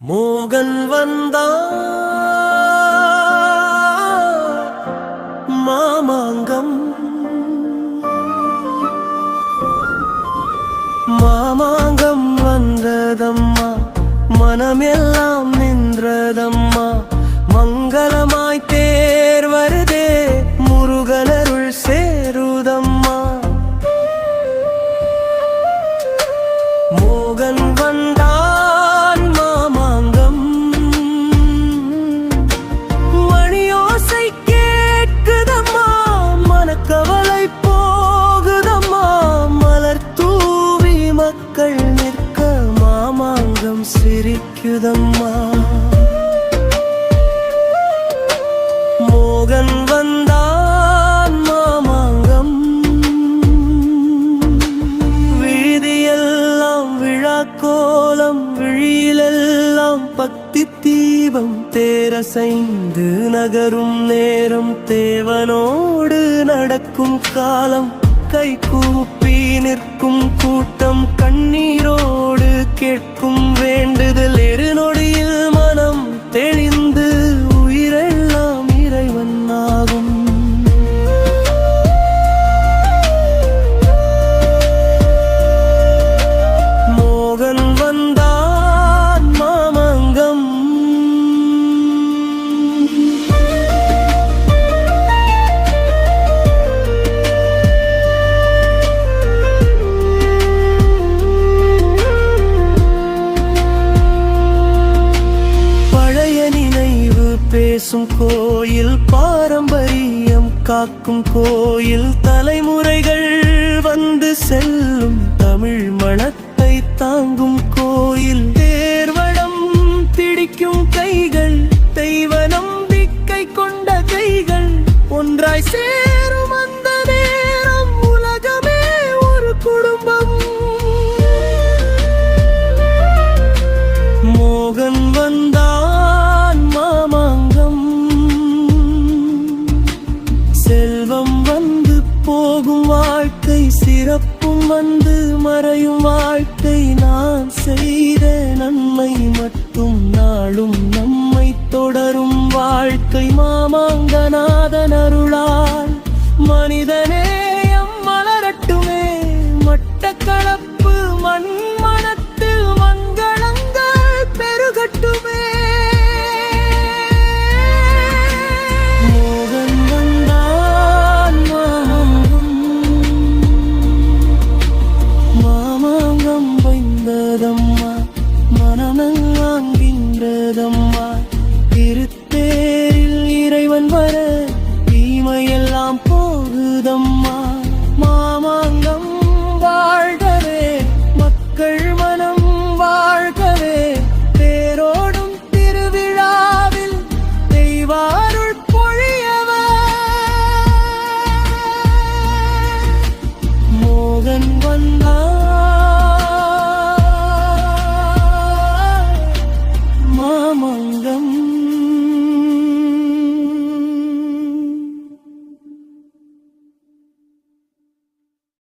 மோகன் வந்தான் மாமாங்கம் மாமாங்கம் வந்ததம்மா, மனமெல்லாம் நின்றதம்மா. மங்களமாய் தேர் வருதே, முருகனருள் சேருதம்மா. மோகன் வந்தான் மாமாங்கம், மணியோசை கேட்குதம்மா, மனக்கவலை போகுதம்மா. மலர் தூவி மக்கள் நிற்க மாமாங்கம் சிரிக்குதம்மா. மோகன் வந்தான் மாமாங்கம், வீதியெல்லாம் விழாக்கோலம், விழியிலெல்லாம் பக்தி தீபம். தேரசைந்து நகரும் நேரம், தேவனோடு நடக்கும் காலம். கை கூப்பி நிற்கும் கூட்டம், கண்ணீரோடு கேட்கும் வேண்டுதல். நொடியில் மனம் தெளிந்து உயிரெல்லாம் இறைவன் ஆகும். மோகன் வந்தான் மாமாங்கம். பேசும் கோயில், பாரம்பரியம் காக்கும் கோயில். தலைமுறைகள் வந்து செல்லும் தமிழ் மணத்தை தாங்கும் கோயில்.